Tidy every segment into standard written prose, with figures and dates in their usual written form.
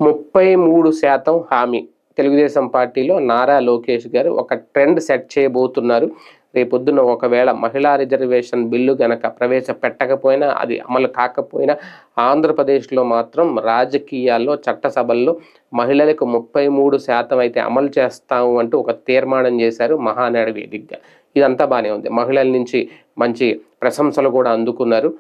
33% హామీ. తెలుగుదేశం పార్టీలో నారా లోకేష్ గారు ఒక ట్రెండ్ సెట్ చేయబోతున్నారు. రేపొద్దున ఒకవేళ మహిళా రిజర్వేషన్ బిల్లు గనక ప్రవేశపెట్టకపోయినా, అది అమలు కాకపోయినా, ఆంధ్రప్రదేశ్లో మాత్రం రాజకీయాల్లో చట్టసభల్లో మహిళలకు 33% అయితే అమలు చేస్తాము అంటూ ఒక తీర్మానం చేశారు మహానాడు వేదికగా. ఇదంతా బాగానే ఉంది. మహిళల నుంచి మంచి ప్రశంసలు కూడా అందుకున్నారు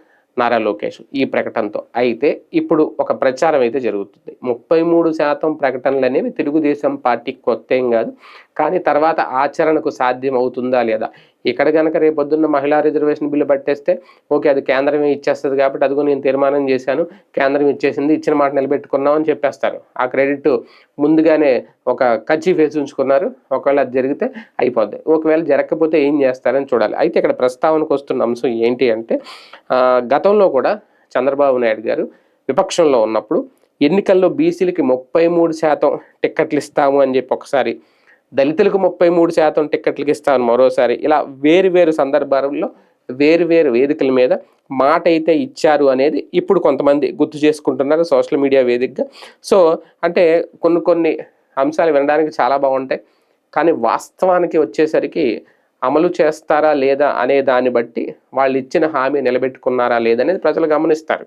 నారా లోకేష్ ఈ ప్రకటనతో. అయితే ఇప్పుడు ఒక ప్రచారం అయితే జరుగుతుంది. 33% ప్రకటనలు అనేవి తెలుగుదేశం పార్టీకి కొత్త ఏం కాదు. కానీ తర్వాత ఆచరణకు సాధ్యం అవుతుందా లేదా? ఇక్కడ కనుక రేపొద్దున్న మహిళా రిజర్వేషన్ బిల్లు పట్టేస్తే ఓకే, అది కేంద్రమే ఇచ్చేస్తుంది కాబట్టి అదిగో నేను తీర్మానం చేశాను, కేంద్రం ఇచ్చేసింది, ఇచ్చిన మాట నిలబెట్టుకున్నాం అని చెప్పేస్తారు. ఆ క్రెడిట్ ముందుగానే ఒక కర్చీఫ్ వేసి ఉంచుకున్నారు. ఒకవేళ అది జరిగితే అయిపోద్ది. ఒకవేళ జరగకపోతే ఏం చేస్తారని చూడాలి. అయితే ఇక్కడ ప్రస్తావనకు వస్తున్న అంశం ఏంటి అంటే, గతంలో కూడా చంద్రబాబు నాయుడు గారు విపక్షంలో ఉన్నప్పుడు ఎన్నికల్లో బీసీలకి 33% టిక్కెట్లు ఇస్తాము అని చెప్పి ఒకసారి, దళితులకు 33% టిక్కెట్లకి ఇస్తామని మరోసారి, ఇలా వేరు సందర్భాల్లో వేరు వేదికల మీద మాట అయితే ఇచ్చారు అనేది ఇప్పుడు కొంతమంది గుర్తు చేసుకుంటున్నారు సోషల్ మీడియా వేదికగా. సో అంటే కొన్ని అంశాలు వినడానికి చాలా బాగుంటాయి, కానీ వాస్తవానికి వచ్చేసరికి అమలు చేస్తారా లేదా అనే దాన్ని బట్టి వాళ్ళు ఇచ్చిన హామీ నిలబెట్టుకున్నారా లేదనేది ప్రజలు గమనిస్తారు.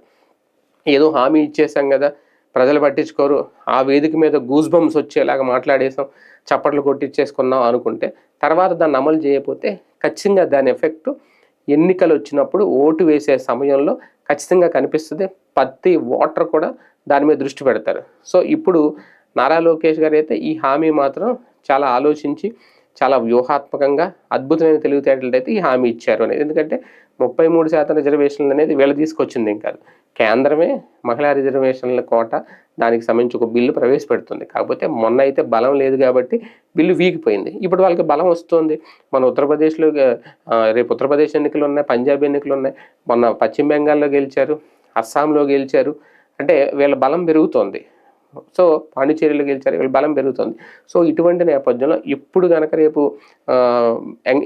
ఏదో హామీ ఇచ్చేసాం కదా, ప్రజలు పట్టించుకోరు, ఆ వేదిక మీద గూస్ బంప్స్ వచ్చేలాగా మాట్లాడేసాం, చప్పట్లు కొట్టించేసుకున్నాం అనుకుంటే తర్వాత దాన్ని అమలు చేయకపోతే ఖచ్చితంగా దాని ఎఫెక్ట్ ఎన్నికలు వచ్చినప్పుడు ఓటు వేసే సమయంలో ఖచ్చితంగా కనిపిస్తుంది. ప్రతి ఓటర్ కూడా దాని మీద దృష్టి పెడతారు. సో ఇప్పుడు నారా లోకేష్ గారు అయితే ఈ హామీ మాత్రం చాలా ఆలోచించి, చాలా వ్యూహాత్మకంగా, అద్భుతమైన తెలివితేటలతో అయితే ఈ హామీ ఇచ్చారు అనేది. ఎందుకంటే 33% రిజర్వేషన్లు అనేది వీళ్ళు తీసుకొచ్చింది ఏం కాదు, కేంద్రమే మహిళా రిజర్వేషన్ల కోట దానికి సంబంధించి ఒక బిల్లు ప్రవేశపెడుతుంది. కాకపోతే మొన్న అయితే బలం లేదు కాబట్టి బిల్లు వీగిపోయింది. ఇప్పుడు వాళ్ళకి బలం వస్తుంది. మన ఉత్తరప్రదేశ్లో రేపు ఉత్తరప్రదేశ్ ఎన్నికలు ఉన్నాయి, పంజాబ్ ఎన్నికలు ఉన్నాయి, మొన్న పశ్చిమ బెంగాల్లో గెలిచారు, అస్సాంలో గెలిచారు. అంటే వీళ్ళ బలం పెరుగుతోంది. సో పాండిచేరిలో గెలిచారు, వీళ్ళ బలం పెరుగుతుంది. సో ఇటువంటి నేపథ్యంలో ఇప్పుడు కనుక రేపు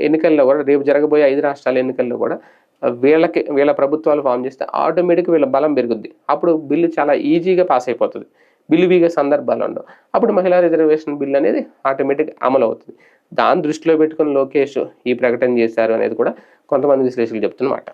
ఎన్నికల్లో కూడా, రేపు జరగబోయే 5 రాష్ట్రాల ఎన్నికల్లో కూడా వీళ్ళ ప్రభుత్వాలు ఫామ్ చేస్తే ఆటోమేటిక్గా వీళ్ళ బలం పెరుగుద్ది. అప్పుడు బిల్లు చాలా ఈజీగా పాస్ అయిపోతుంది. బిల్లు వీగే సందర్భాలు ఉండవు. అప్పుడు మహిళా రిజర్వేషన్ బిల్ అనేది ఆటోమేటిక్ అమలు అవుతుంది. దాన్ని దృష్టిలో పెట్టుకుని లోకేష్ ఈ ప్రకటన చేశారు అనేది కూడా కొంతమంది విశ్లేషకులు చెప్తున్నమాట.